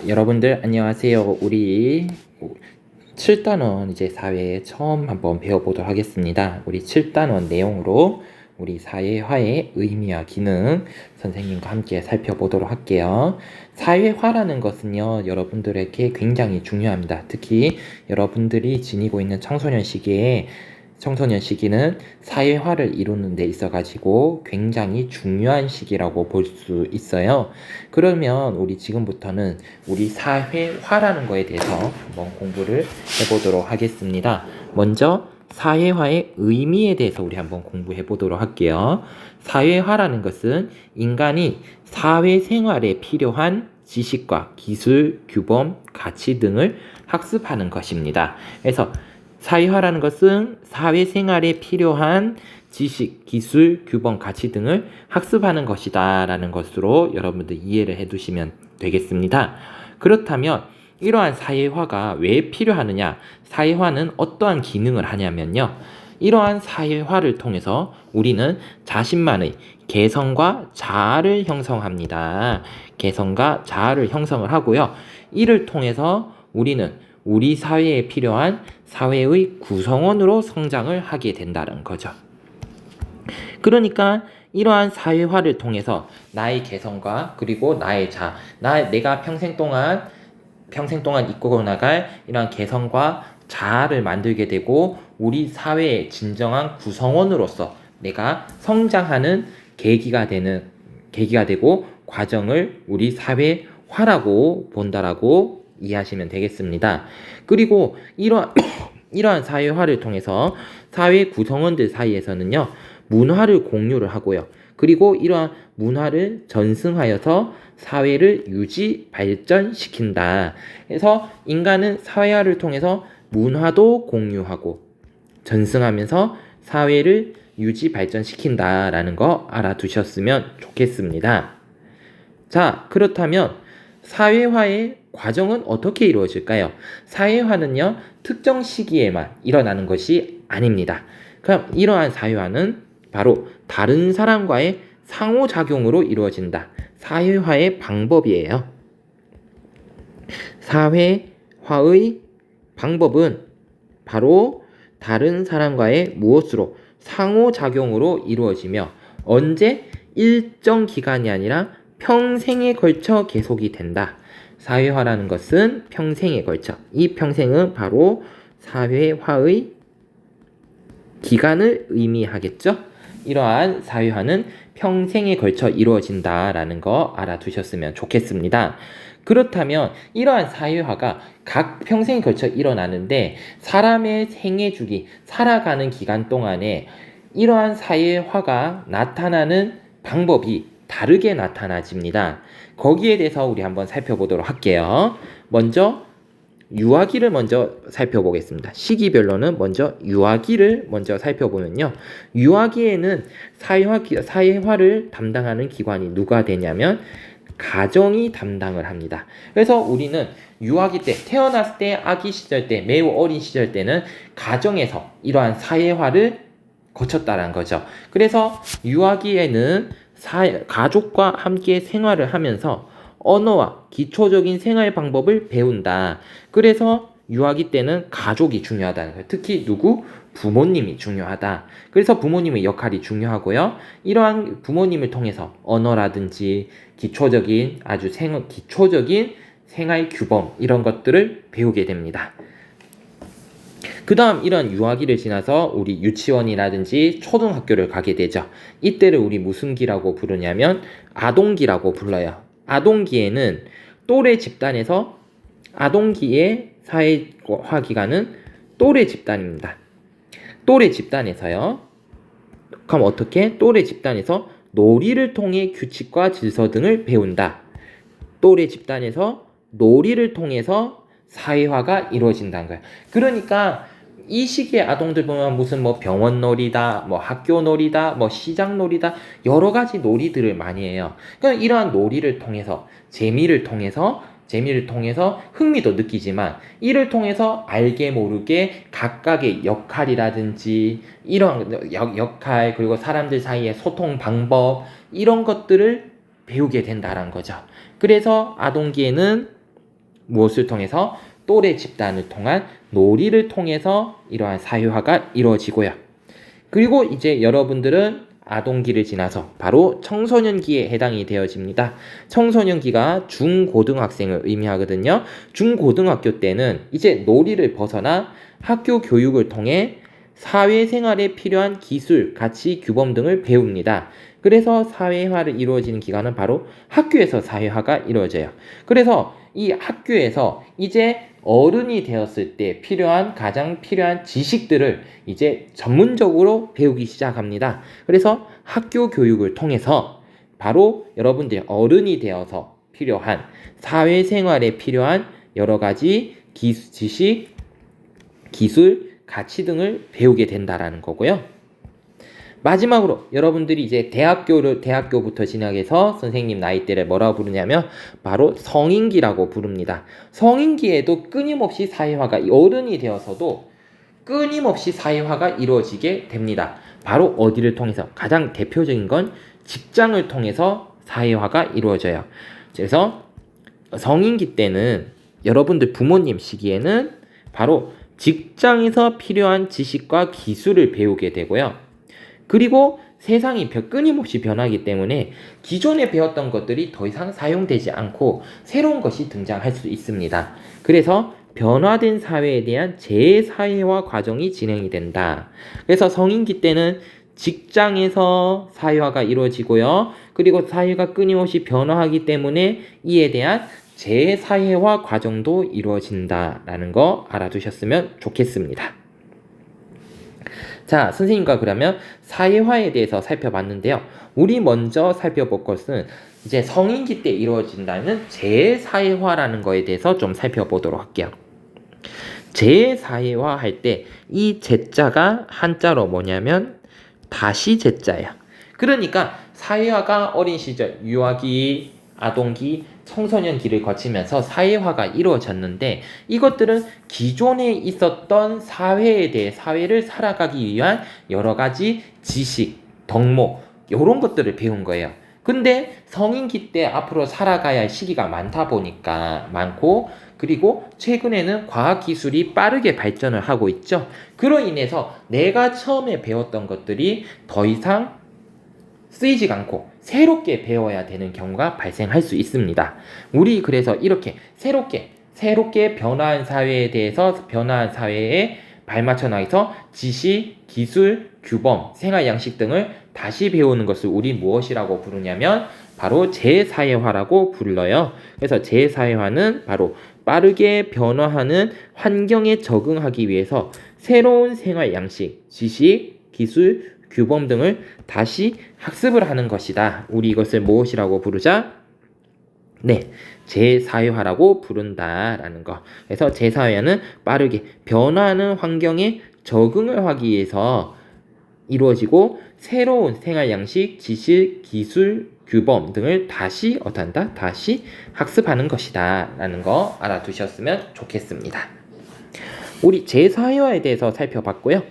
여러분들 안녕하세요. 우리 7단원 이제 사회 처음 한번 배워보도록 하겠습니다. 우리 7단원 내용으로 우리 사회화의 의미와 기능 선생님과 함께 살펴보도록 할게요. 사회화라는 것은요, 여러분들에게 굉장히 중요합니다. 특히 여러분들이 지니고 있는 청소년 시기는 사회화를 이루는 데 있어 가지고 굉장히 중요한 시기라고 볼 수 있어요. 그러면 우리 지금부터는 우리 사회화라는 거에 대해서 한번 공부를 해보도록 하겠습니다. 먼저 사회화의 의미에 대해서 우리 한번 공부해 보도록 할게요. 사회화라는 것은 인간이 사회생활에 필요한 지식과 기술, 규범, 가치 등을 학습하는 것입니다. 그래서 사회화라는 것은 사회생활에 필요한 지식, 기술, 규범, 가치 등을 학습하는 것이다 라는 것으로 여러분들 이해를 해두시면 되겠습니다. 그렇다면 이러한 사회화가 왜 필요하느냐? 사회화는 어떠한 기능을 하냐면요, 이러한 사회화를 통해서 우리는 자신만의 개성과 자아를 형성합니다. 개성과 자아를 형성을 하고요, 이를 통해서 우리는 우리 사회에 필요한 사회의 구성원으로 성장을 하게 된다는 거죠. 그러니까 이러한 사회화를 통해서 나의 개성과 그리고 나의 내가 평생 동안 이끌어 나갈 이러한 개성과 자아를 만들게 되고 우리 사회의 진정한 구성원으로서 내가 성장하는 계기가 되고 과정을 우리 사회화라고 본다라고 이해하시면 되겠습니다. 그리고 이러한 사회화를 통해서 사회 구성원들 사이에서는요, 문화를 공유를 하고요, 그리고 이러한 문화를 전승하여서 사회를 유지 발전시킨다. 그래서 인간은 사회화를 통해서 문화도 공유하고 전승하면서 사회를 유지 발전시킨다라는 거 알아두셨으면 좋겠습니다. 자, 그렇다면 사회화의 과정은 어떻게 이루어질까요? 사회화는요, 특정 시기에만 일어나는 것이 아닙니다. 그럼 이러한 사회화는 바로 다른 사람과의 상호작용으로 이루어진다. 사회화의 방법이에요. 사회화의 방법은 바로 다른 사람과의 무엇으로? 상호작용으로 이루어지며 언제? 일정 기간이 아니라 평생에 걸쳐 계속이 된다. 사회화라는 것은 평생에 걸쳐, 이 평생은 바로 사회화의 기간을 의미하겠죠. 이러한 사회화는 평생에 걸쳐 이루어진다라는 거 알아두셨으면 좋겠습니다. 그렇다면 이러한 사회화가 각 평생에 걸쳐 일어나는데 사람의 생애 주기, 살아가는 기간 동안에 이러한 사회화가 나타나는 방법이 다르게 나타나집니다. 거기에 대해서 우리 한번 살펴보도록 할게요. 먼저 유아기를 먼저 살펴보겠습니다. 시기별로는 먼저 유아기를 먼저 살펴보면요, 유아기에는 사회화를 담당하는 기관이 누가 되냐면 가정이 담당을 합니다. 그래서 우리는 유아기 때, 태어났을 때, 아기 시절 때, 매우 어린 시절 때는 가정에서 이러한 사회화를 거쳤다는 거죠. 그래서 유아기에는 가족과 함께 생활을 하면서 언어와 기초적인 생활 방법을 배운다. 그래서 유아기 때는 가족이 중요하다는 거예요. 특히 누구? 부모님이 중요하다. 그래서 부모님의 역할이 중요하고요, 이러한 부모님을 통해서 언어라든지 기초적인 생활 규범 이런 것들을 배우게 됩니다. 그 다음 이런 유아기를 지나서 우리 유치원이라든지 초등학교를 가게 되죠. 이때를 우리 무슨 기라고 부르냐면 아동기라고 불러요. 아동기에는 아동기의 사회화 기간은 또래 집단입니다. 또래 집단에서요, 그럼 어떻게? 또래 집단에서 놀이를 통해 규칙과 질서 등을 배운다. 또래 집단에서 놀이를 통해서 사회화가 이루어진다는 거예요. 그러니까 이 시기에 아동들 보면 무슨 병원 놀이다, 학교 놀이다, 시장 놀이다, 여러 가지 놀이들을 많이 해요. 그러니까 이러한 놀이를 통해서 재미를 통해서 흥미도 느끼지만 이를 통해서 알게 모르게 각각의 역할이라든지 이런 역할, 그리고 사람들 사이의 소통 방법 이런 것들을 배우게 된다는 거죠. 그래서 아동기에는 무엇을 통해서? 또래 집단을 통한 놀이를 통해서 이러한 사회화가 이루어지고요. 그리고 이제 여러분들은 아동기를 지나서 바로 청소년기에 해당이 되어집니다. 청소년기가 중고등학생을 의미하거든요. 중고등학교 때는 이제 놀이를 벗어나 학교 교육을 통해 사회생활에 필요한 기술, 가치, 규범 등을 배웁니다. 그래서 사회화를 이루어지는 기간은 바로 학교에서 사회화가 이루어져요. 그래서 이 학교에서 이제 어른이 되었을 때 가장 필요한 지식들을 이제 전문적으로 배우기 시작합니다. 그래서 학교 교육을 통해서 바로 여러분들이 어른이 되어서 필요한 사회생활에 필요한 여러 가지 지식, 기술, 가치 등을 배우게 된다라는 거고요. 마지막으로 여러분들이 이제 대학교부터 진학해서 선생님 나이대를 뭐라고 부르냐면 바로 성인기라고 부릅니다. 성인기에도 끊임없이 사회화가 어른이 되어서도 끊임없이 사회화가 이루어지게 됩니다. 바로 어디를 통해서? 가장 대표적인 건 직장을 통해서 사회화가 이루어져요. 그래서 성인기 때는 여러분들 부모님 시기에는 바로 직장에서 필요한 지식과 기술을 배우게 되고요. 그리고 세상이 끊임없이 변하기 때문에 기존에 배웠던 것들이 더 이상 사용되지 않고 새로운 것이 등장할 수 있습니다. 그래서 변화된 사회에 대한 재사회화 과정이 진행이 된다. 그래서 성인기 때는 직장에서 사회화가 이루어지고요. 그리고 사회가 끊임없이 변화하기 때문에 이에 대한 재사회화 과정도 이루어진다라는 거 알아두셨으면 좋겠습니다. 자, 선생님과 그러면 사회화에 대해서 살펴봤는데요. 우리 먼저 살펴볼 것은 이제 성인기 때 이루어진다는 재사회화라는 거에 대해서 좀 살펴보도록 할게요. 재사회화 할 때 이 재자가 한자로 뭐냐면 다시 재자예요. 그러니까 사회화가 어린 시절, 유아기, 아동기, 청소년기를 거치면서 사회화가 이루어졌는데 이것들은 기존에 있었던 사회에 대해 사회를 살아가기 위한 여러 가지 지식, 덕목 이런 것들을 배운 거예요. 근데 성인기 때 앞으로 살아가야 할 시기가 많고 그리고 최근에는 과학기술이 빠르게 발전을 하고 있죠. 그로 인해서 내가 처음에 배웠던 것들이 더 이상 쓰이지 않고 새롭게 배워야 되는 경우가 발생할 수 있습니다. 우리 그래서 이렇게 새롭게 변화한 사회에 대해서 변화한 사회에 발맞춰 나가서 지식, 기술, 규범, 생활 양식 등을 다시 배우는 것을 우리 무엇이라고 부르냐면 바로 재사회화라고 불러요. 그래서 재사회화는 바로 빠르게 변화하는 환경에 적응하기 위해서 새로운 생활 양식, 지식, 기술, 규범 등을 다시 학습을 하는 것이다. 우리 이것을 무엇이라고 부르자? 네, 재사회화라고 부른다라는 거. 그래서 재사회화는 빠르게 변화하는 환경에 적응을 하기 위해서 이루어지고 새로운 생활 양식, 지식, 기술, 규범 등을 다시 다시 학습하는 것이다 라는 거 알아두셨으면 좋겠습니다. 우리 재사회화에 대해서 살펴봤고요.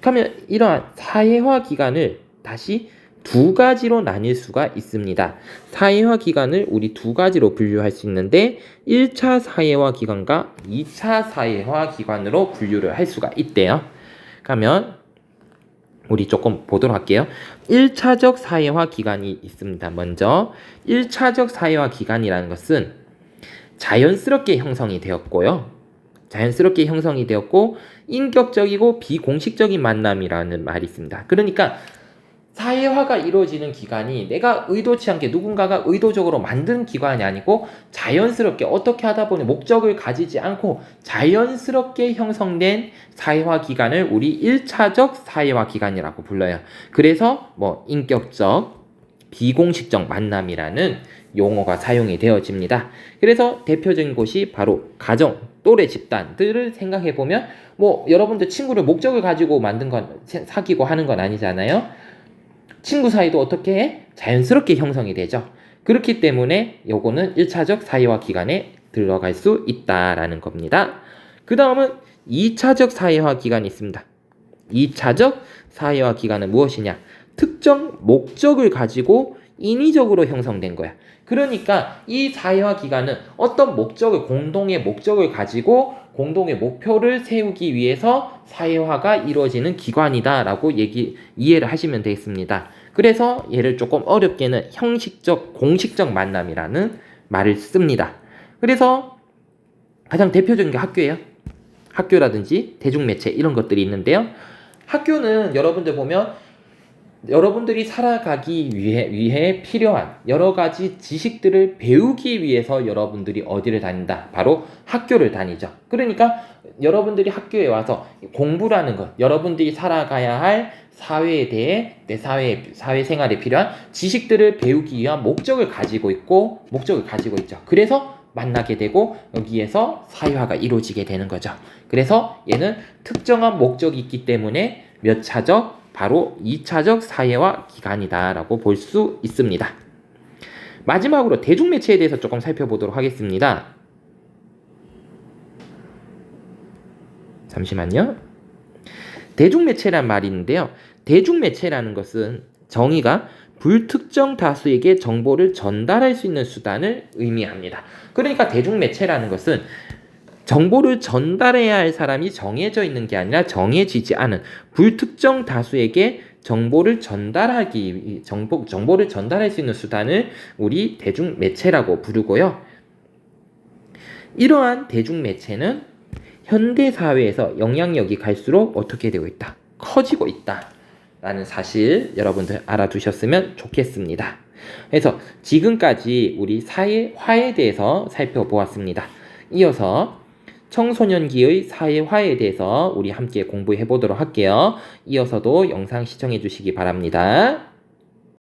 그러면 이러한 사회화 기간을 다시 두 가지로 나뉠 수가 있습니다. 사회화 기간을 우리 두 가지로 분류할 수 있는데 1차 사회화 기간과 2차 사회화 기간으로 분류를 할 수가 있대요. 그러면 우리 조금 보도록 할게요. 1차적 사회화 기간이 있습니다. 먼저 1차적 사회화 기간이라는 것은 자연스럽게 형성이 되었고 인격적이고 비공식적인 만남이라는 말이 있습니다. 그러니까 사회화가 이루어지는 기간이 내가 의도치 않게 누군가가 의도적으로 만든 기간이 아니고 자연스럽게 어떻게 하다 보니 목적을 가지지 않고 자연스럽게 형성된 사회화 기간을 우리 1차적 사회화 기간이라고 불러요. 그래서 인격적, 비공식적 만남이라는 용어가 사용이 되어집니다. 그래서 대표적인 곳이 바로 가정, 또래 집단들을 생각해보면 여러분들 친구를 목적을 가지고 만든 건 사귀고 하는 건 아니잖아요. 친구 사이도 어떻게 해? 자연스럽게 형성이 되죠. 그렇기 때문에 요거는 1차적 사회화 기간에 들어갈 수 있다라는 겁니다. 그 다음은 2차적 사회화 기간이 있습니다. 2차적 사회화 기간은 무엇이냐? 특정 목적을 가지고 인위적으로 형성된 거야. 그러니까 이 사회화 기관은 어떤 목적을, 공동의 목적을 가지고 공동의 목표를 세우기 위해서 사회화가 이루어지는 기관이다라고 이해를 하시면 되겠습니다. 그래서 얘를 조금 어렵게는 형식적, 공식적 만남이라는 말을 씁니다. 그래서 가장 대표적인 게 학교예요. 학교라든지 대중매체 이런 것들이 있는데요. 학교는 여러분들 보면 여러분들이 살아가기 위해 필요한 여러 가지 지식들을 배우기 위해서 여러분들이 어디를 다닌다? 바로 학교를 다니죠. 그러니까 여러분들이 학교에 와서 공부라는 것, 여러분들이 살아가야 할 사회에 대해 내 사회 생활에 필요한 지식들을 배우기 위한 목적을 가지고 있죠. 그래서 만나게 되고 여기에서 사회화가 이루어지게 되는 거죠. 그래서 얘는 특정한 목적이 있기 때문에 몇 차적? 바로 2차적 사회화 기관이다 라고 볼 수 있습니다. 마지막으로 대중매체에 대해서 조금 살펴보도록 하겠습니다. 잠시만요. 대중매체란 말이 있는데요. 대중매체라는 것은 정의가 불특정 다수에게 정보를 전달할 수 있는 수단을 의미합니다. 그러니까 대중매체라는 것은 정보를 전달해야 할 사람이 정해져 있는 게 아니라 정해지지 않은 불특정 다수에게 정보를 전달할 수 있는 수단을 우리 대중매체라고 부르고요. 이러한 대중매체는 현대사회에서 영향력이 갈수록 어떻게 되고 있다? 커지고 있다. 라는 사실 여러분들 알아두셨으면 좋겠습니다. 그래서 지금까지 우리 사회화에 대해서 살펴보았습니다. 이어서 청소년기의 사회화에 대해서 우리 함께 공부해 보도록 할게요. 이어서도 영상 시청해 주시기 바랍니다.